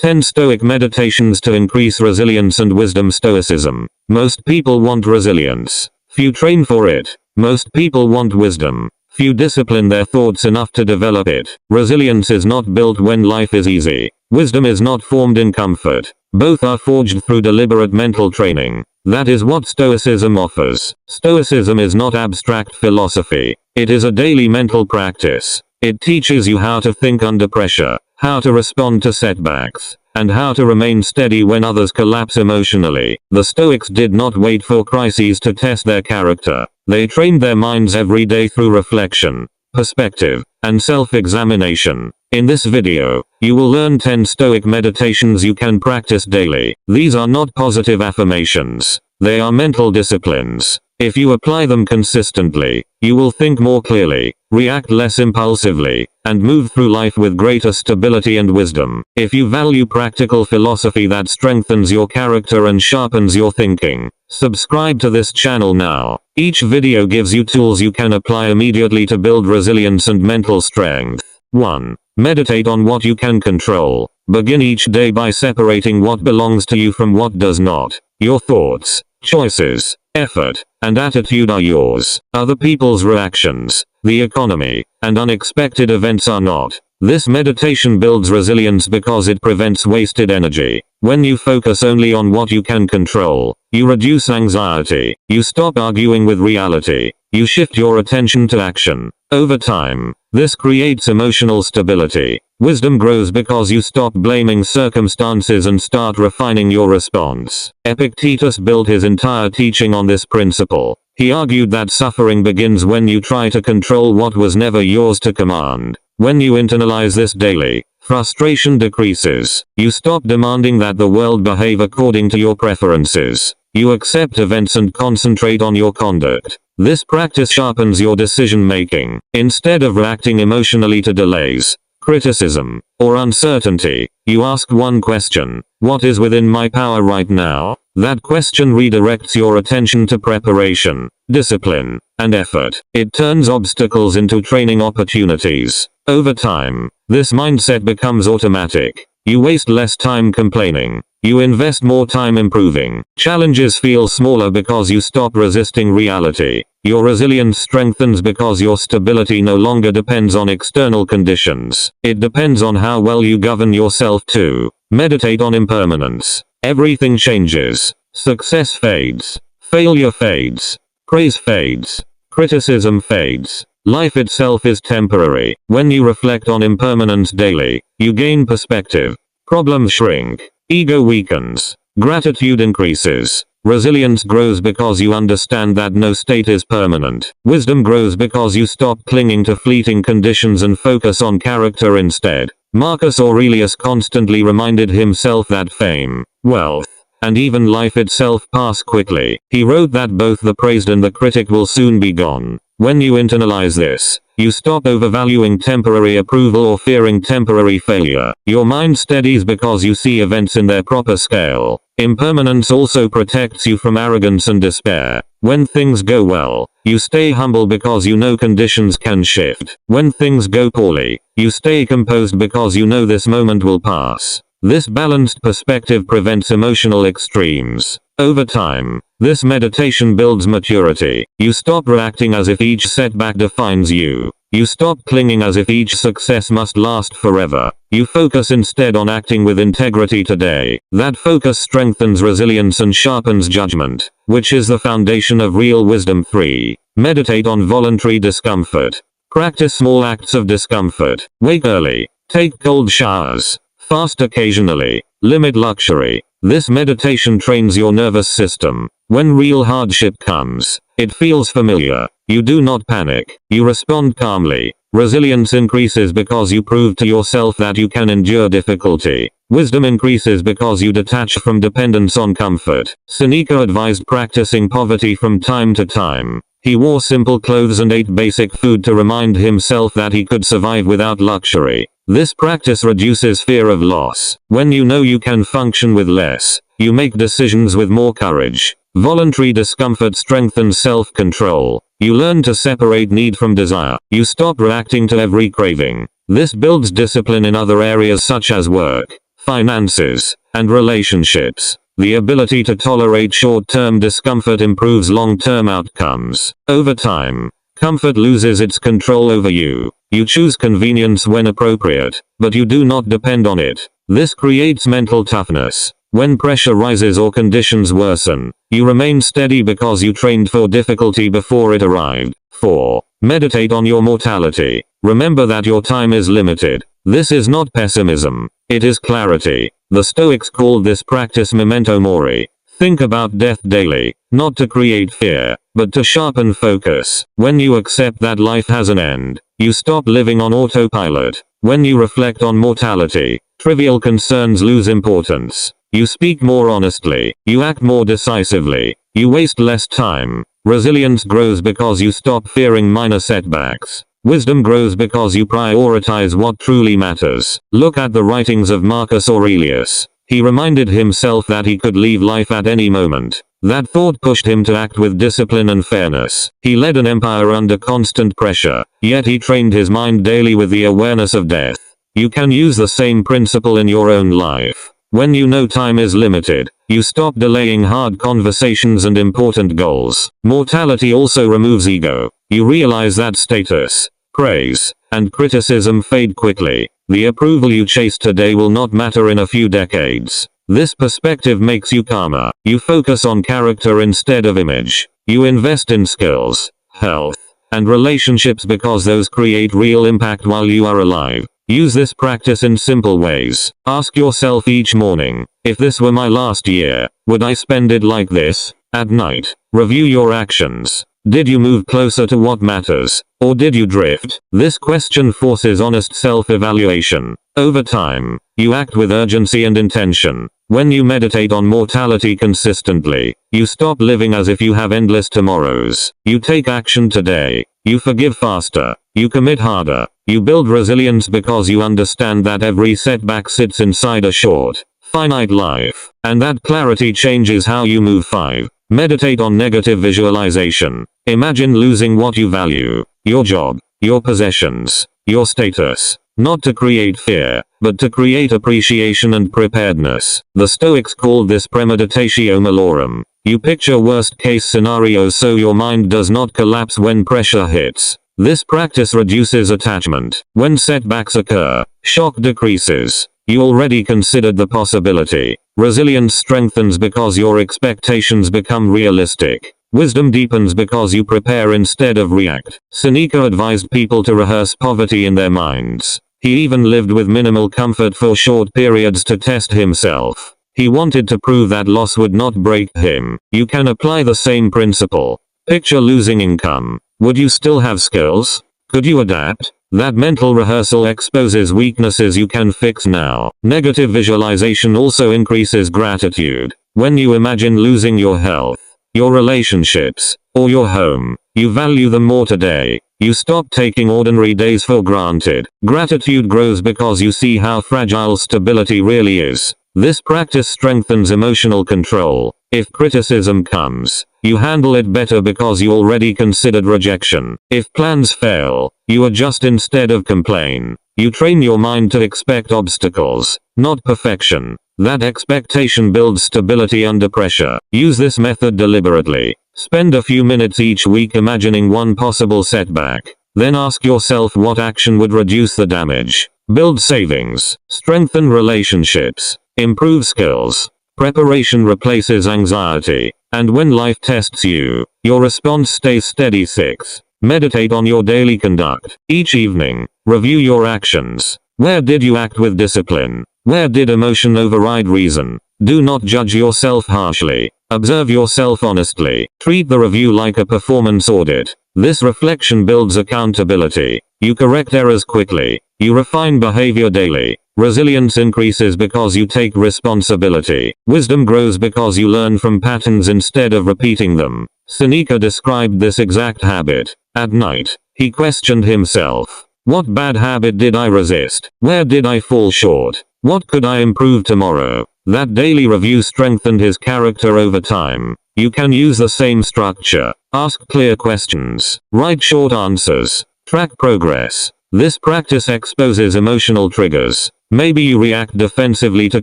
10 Stoic meditations to increase resilience and wisdom. Stoicism. Most people want resilience. Few train for it. Most people want wisdom. Few discipline their thoughts enough to develop it. Resilience is not built when life is easy. Wisdom is not formed in comfort. Both are forged through deliberate mental training. That is what Stoicism offers. Stoicism is not abstract philosophy. It is a daily mental practice. It teaches you how to think under pressure, how to respond to setbacks, and how to remain steady when others collapse emotionally. The Stoics did not wait for crises to test their character. They trained their minds every day through reflection, perspective, and self-examination. In this video, you will learn 10 Stoic meditations you can practice daily. These are not positive affirmations. They are mental disciplines. If you apply them consistently, you will think more clearly, react less impulsively, and move through life with greater stability and wisdom. If you value practical philosophy that strengthens your character and sharpens your thinking, subscribe to this channel now. Each video gives you tools you can apply immediately to build resilience and mental strength. 1. Meditate on what you can control. Begin each day by separating what belongs to you from what does not. Your thoughts, choices, effort, and attitude are yours. Other people's reactions, the economy, and unexpected events are not. This meditation builds resilience because it prevents wasted energy. When you focus only on what you can control, you reduce anxiety. You stop arguing with reality. You shift your attention to action. Over time, this creates emotional stability. Wisdom grows because you stop blaming circumstances and start refining your response. Epictetus built his entire teaching on this principle. He argued that suffering begins when you try to control what was never yours to command. When you internalize this daily, frustration decreases. You stop demanding that the world behave according to your preferences. You accept events and concentrate on your conduct. This practice sharpens your decision making. Instead of reacting emotionally to delays, criticism, or uncertainty, you ask one question: what is within my power right now? That question redirects your attention to preparation, discipline, and effort. It turns obstacles into training opportunities. Over time, this mindset becomes automatic. You waste less time complaining. You invest more time improving. Challenges feel smaller because you stop resisting reality. Your resilience strengthens because your stability no longer depends on external conditions. It depends on how well you govern yourself too. Meditate on impermanence. Everything changes. Success fades. Failure fades. Praise fades. Criticism fades. Life itself is temporary. When you reflect on impermanence daily, you gain perspective. Problems shrink. Ego weakens. Gratitude increases. Resilience grows because you understand that no state is permanent. Wisdom grows because you stop clinging to fleeting conditions and focus on character instead. Marcus Aurelius constantly reminded himself that fame, wealth, and even life itself pass quickly. He wrote that both the praised and the critic will soon be gone. When you internalize this, you stop overvaluing temporary approval or fearing temporary failure. Your mind steadies because you see events in their proper scale. Impermanence also protects you from arrogance and despair. When things go well, you stay humble because you know conditions can shift. When things go poorly, you stay composed because you know this moment will pass. This balanced perspective prevents emotional extremes. Over time, this meditation builds maturity. You stop reacting as if each setback defines you. You stop clinging as if each success must last forever. You focus instead on acting with integrity today. That focus strengthens resilience and sharpens judgment, which is the foundation of real wisdom. 3. Meditate on voluntary discomfort. Practice small acts of discomfort. Wake early. Take cold showers. Fast occasionally. Limit luxury. This meditation trains your nervous system. When real hardship comes, it feels familiar. You do not panic. You respond calmly. Resilience increases because you prove to yourself that you can endure difficulty. Wisdom increases because you detach from dependence on comfort. Seneca advised practicing poverty from time to time. He wore simple clothes and ate basic food to remind himself that he could survive without luxury. This practice reduces fear of loss. When you know you can function with less, you make decisions with more courage. Voluntary discomfort strengthens self-control. You learn to separate need from desire. You stop reacting to every craving. This builds discipline in other areas such as work, finances, and relationships. The ability to tolerate short-term discomfort improves long-term outcomes. Over time, comfort loses its control over you. You choose convenience when appropriate, but you do not depend on it. This creates mental toughness. When pressure rises or conditions worsen, you remain steady because you trained for difficulty before it arrived. 4. Meditate on your mortality. Remember that your time is limited. This is not pessimism. It is clarity. The Stoics called this practice memento mori. Think about death daily, not to create fear, but to sharpen focus. When you accept that life has an end, you stop living on autopilot. When you reflect on mortality, trivial concerns lose importance. You speak more honestly. You act more decisively. You waste less time. Resilience grows because you stop fearing minor setbacks. Wisdom grows because you prioritize what truly matters. Look at the writings of Marcus Aurelius. He reminded himself that he could leave life at any moment. That thought pushed him to act with discipline and fairness. He led an empire under constant pressure, yet he trained his mind daily with the awareness of death. You can use the same principle in your own life. When you know time is limited, you stop delaying hard conversations and important goals. Mortality also removes ego. You realize that status, praise, and criticism fade quickly. The approval you chase today will not matter in a few decades. This perspective makes you calmer. You focus on character instead of image. You invest in skills, health, and relationships because those create real impact while you are alive. Use this practice in simple ways. Ask yourself each morning, if this were my last year, would I spend it like this? At night, review your actions. Did you move closer to what matters, or did you drift? This question forces honest self-evaluation. Over time, you act with urgency and intention. When you meditate on mortality consistently, you stop living as if you have endless tomorrows. You take action today. You forgive faster. You commit harder. You build resilience because you understand that every setback sits inside a short, finite life. And that clarity changes how you move. 5. Meditate on negative visualization. Imagine losing what you value. Your job, your possessions, your status. Not to create fear, but to create appreciation and preparedness. The Stoics called this premeditatio malorum. You picture worst-case scenarios so your mind does not collapse when pressure hits. This practice reduces attachment. When setbacks occur, shock decreases. You already considered the possibility. Resilience strengthens because your expectations become realistic. Wisdom deepens because you prepare instead of react. Seneca advised people to rehearse poverty in their minds. He even lived with minimal comfort for short periods to test himself. He wanted to prove that loss would not break him. You can apply the same principle. Picture losing income. Would you still have skills? Could you adapt? That mental rehearsal exposes weaknesses you can fix now. Negative visualization also increases gratitude. When you imagine losing your health, your relationships, or your home, you value them more today. You stop taking ordinary days for granted. Gratitude grows because you see how fragile stability really is. This practice strengthens emotional control. If criticism comes, you handle it better because you already considered rejection. If plans fail, you adjust instead of complain. You train your mind to expect obstacles, not perfection. That expectation builds stability under pressure. Use this method deliberately. Spend a few minutes each week imagining one possible setback. Then ask yourself what action would reduce the damage. Build savings. Strengthen relationships. Improve skills. Preparation replaces anxiety. And when life tests you, your response stays steady. 6. Meditate on your daily conduct. Each evening, review your actions. Where did you act with discipline? Where did emotion override reason? Do not judge yourself harshly. Observe yourself honestly. Treat the review like a performance audit. This reflection builds accountability. You correct errors quickly. You refine behavior daily. Resilience increases because you take responsibility. Wisdom grows because you learn from patterns instead of repeating them. Seneca described this exact habit. At night, he questioned himself. What bad habit did I resist? Where did I fall short? What could I improve tomorrow? That daily review strengthened his character over time. You can use the same structure. Ask clear questions. Write short answers. Track progress. This practice exposes emotional triggers. Maybe you react defensively to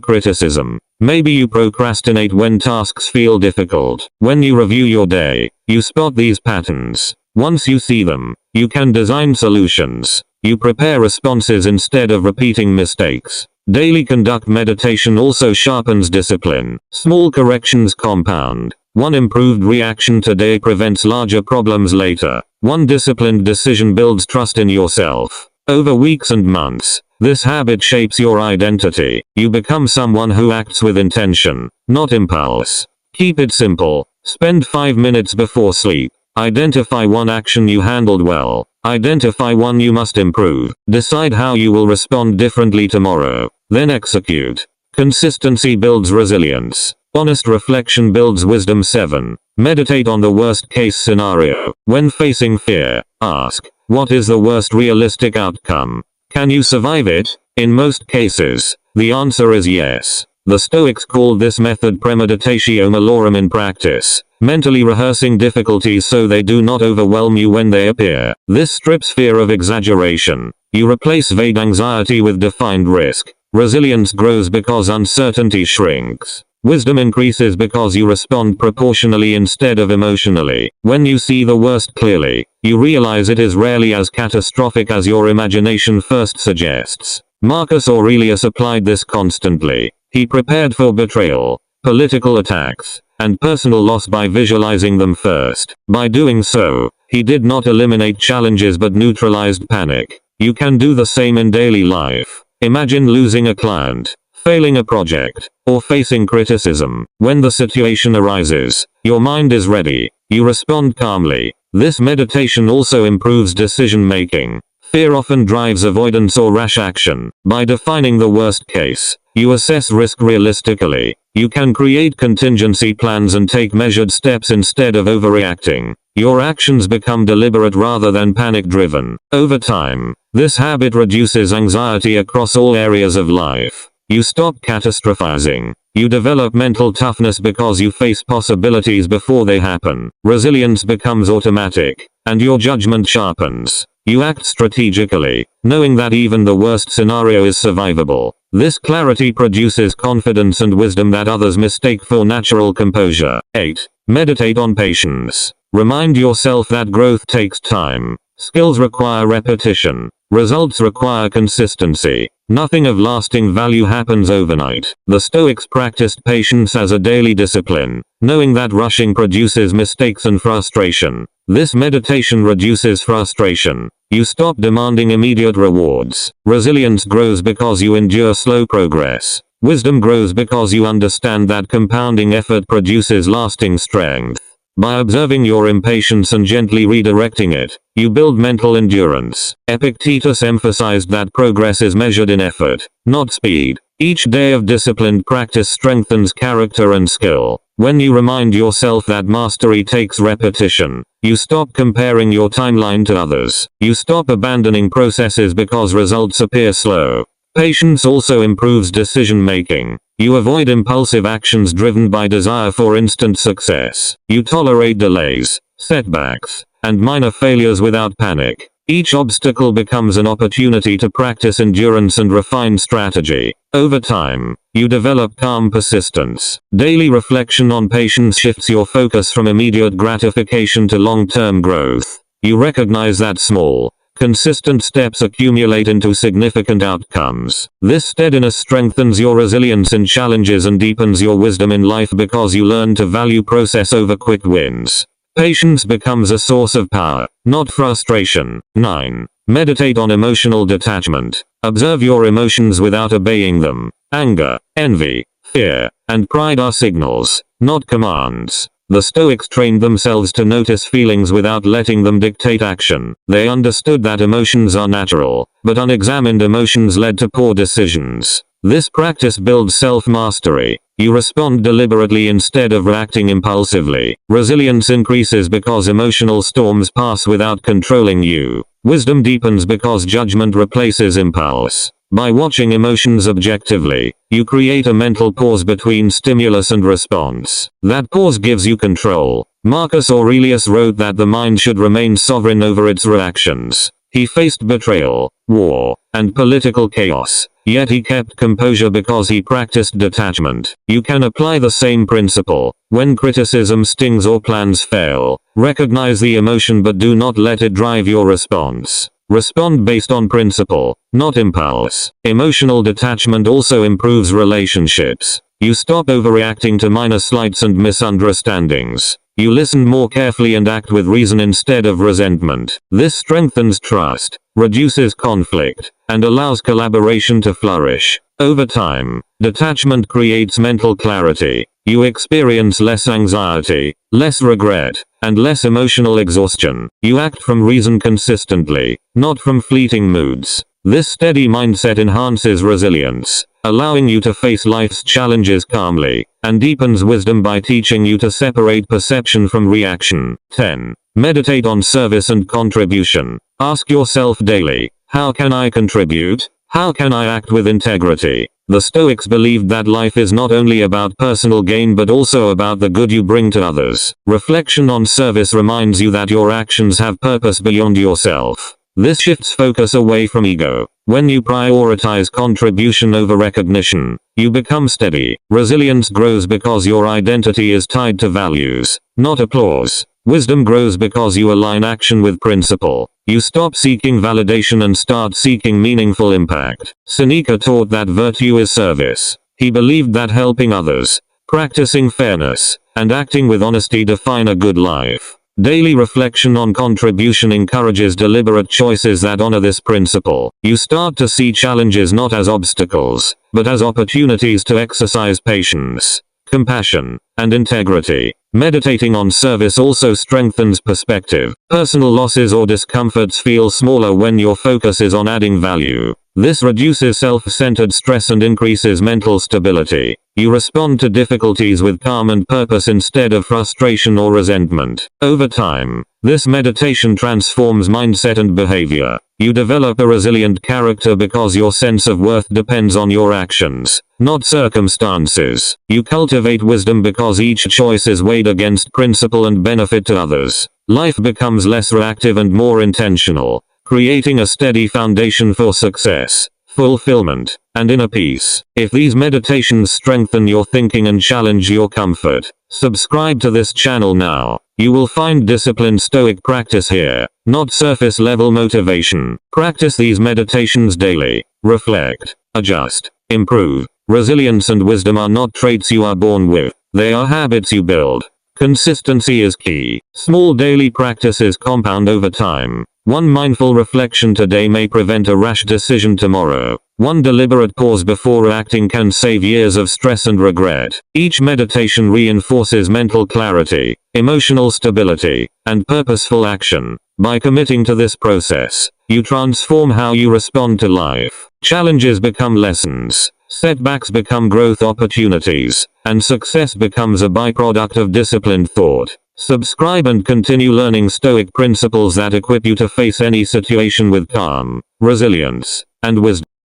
criticism. Maybe you procrastinate when tasks feel difficult. When you review your day, you spot these patterns. Once you see them, you can design solutions. You prepare responses instead of repeating mistakes. Daily conduct meditation also sharpens discipline. Small corrections compound. One improved reaction today prevents larger problems later. One disciplined decision builds trust in yourself. Over weeks and months, this habit shapes your identity. You become someone who acts with intention, not impulse. Keep it simple. Spend 5 minutes before sleep. Identify one action you handled well. Identify one you must improve. Decide how you will respond differently tomorrow. Then execute. Consistency builds resilience. Honest reflection builds wisdom. 7. Meditate on the worst case scenario. When facing fear, ask, what is the worst realistic outcome? Can you survive it? In most cases, the answer is yes. The Stoics called this method premeditatio malorum in practice, mentally rehearsing difficulties so they do not overwhelm you when they appear. This strips fear of exaggeration. You replace vague anxiety with defined risk. Resilience grows because uncertainty shrinks. Wisdom increases because you respond proportionally instead of emotionally. When you see the worst clearly, you realize it is rarely as catastrophic as your imagination first suggests. Marcus Aurelius applied this constantly. He prepared for betrayal, political attacks, and personal loss by visualizing them first. By doing so, he did not eliminate challenges but neutralized panic. You can do the same in daily life. Imagine losing a client, failing a project, or facing criticism. When the situation arises, your mind is ready. You respond calmly. This meditation also improves decision making. Fear often drives avoidance or rash action. By defining the worst case, you assess risk realistically. You can create contingency plans and take measured steps instead of overreacting. Your actions become deliberate rather than panic-driven. Over time, this habit reduces anxiety across all areas of life. You stop catastrophizing. You develop mental toughness because you face possibilities before they happen. Resilience becomes automatic, and your judgment sharpens. You act strategically, knowing that even the worst scenario is survivable. This clarity produces confidence and wisdom that others mistake for natural composure. 8. Meditate on patience. Remind yourself that growth takes time. Skills require repetition. Results require consistency. Nothing of lasting value happens overnight. The Stoics practiced patience as a daily discipline, knowing that rushing produces mistakes and frustration. This meditation reduces frustration. You stop demanding immediate rewards. Resilience grows because you endure slow progress. Wisdom grows because you understand that compounding effort produces lasting strength. By observing your impatience and gently redirecting it, you build mental endurance. Epictetus emphasized that progress is measured in effort, not speed. Each day of disciplined practice strengthens character and skill. When you remind yourself that mastery takes repetition, you stop comparing your timeline to others. You stop abandoning processes because results appear slow. Patience also improves decision making. You avoid impulsive actions driven by desire for instant success. You tolerate delays, setbacks, and minor failures without panic. Each obstacle becomes an opportunity to practice endurance and refine strategy. Over time, you develop calm persistence. Daily reflection on patience shifts your focus from immediate gratification to long-term growth. You recognize that small, consistent steps accumulate into significant outcomes. This steadiness strengthens your resilience in challenges and deepens your wisdom in life because you learn to value process over quick wins. Patience becomes a source of power, not frustration. 9. Meditate on emotional detachment. Observe your emotions without obeying them. Anger, envy, fear, and pride are signals, not commands. The Stoics trained themselves to notice feelings without letting them dictate action. They understood that emotions are natural, but unexamined emotions led to poor decisions. This practice builds self-mastery. You respond deliberately instead of reacting impulsively. Resilience increases because emotional storms pass without controlling you. Wisdom deepens because judgment replaces impulse. By watching emotions objectively, you create a mental pause between stimulus and response. That pause gives you control. Marcus Aurelius wrote that the mind should remain sovereign over its reactions. He faced betrayal, war, and political chaos. Yet he kept composure because he practiced detachment. You can apply the same principle. When criticism stings or plans fail, recognize the emotion but do not let it drive your response. Respond based on principle, not impulse. Emotional detachment also improves relationships. You stop overreacting to minor slights and misunderstandings. You listen more carefully and act with reason instead of resentment. This strengthens trust, reduces conflict, and allows collaboration to flourish. Over time, detachment creates mental clarity. You experience less anxiety, less regret, and less emotional exhaustion. You act from reason consistently, not from fleeting moods. This steady mindset enhances resilience, allowing you to face life's challenges calmly, and deepens wisdom by teaching you to separate perception from reaction. 10. Meditate on service and contribution. Ask yourself daily, how can I contribute? How can I act with integrity? The Stoics believed that life is not only about personal gain but also about the good you bring to others. Reflection on service reminds you that your actions have purpose beyond yourself. This shifts focus away from ego. When you prioritize contribution over recognition, you become steady. Resilience grows because your identity is tied to values, not applause. Wisdom grows because you align action with principle. You stop seeking validation and start seeking meaningful impact. Seneca taught that virtue is service. He believed that helping others, practicing fairness, and acting with honesty define a good life. Daily reflection on contribution encourages deliberate choices that honor this principle. You start to see challenges not as obstacles, but as opportunities to exercise patience, compassion, and integrity. Meditating on service also strengthens perspective. Personal losses or discomforts feel smaller when your focus is on adding value. This reduces self-centered stress and increases mental stability. You respond to difficulties with calm and purpose instead of frustration or resentment. Over time, this meditation transforms mindset and behavior. You develop a resilient character because your sense of worth depends on your actions, not circumstances. You cultivate wisdom because each choice is weighed against principle and benefit to others. Life becomes less reactive and more intentional, creating a steady foundation for success, fulfillment, and inner peace. If these meditations strengthen your thinking and challenge your comfort, subscribe to this channel now. You will find disciplined Stoic practice here, not surface level motivation. Practice these meditations daily. Reflect, adjust, improve. Resilience and wisdom are not traits you are born with. They are habits you build. Consistency is key. Small daily practices compound over time. One mindful reflection today may prevent a rash decision tomorrow. One deliberate pause before acting can save years of stress and regret. Each meditation reinforces mental clarity, emotional stability, and purposeful action. By committing to this process, you transform how you respond to life. Challenges become lessons, setbacks become growth opportunities, and success becomes a byproduct of disciplined thought. Subscribe and continue learning Stoic principles that equip you to face any situation with calm, resilience, and wisdom.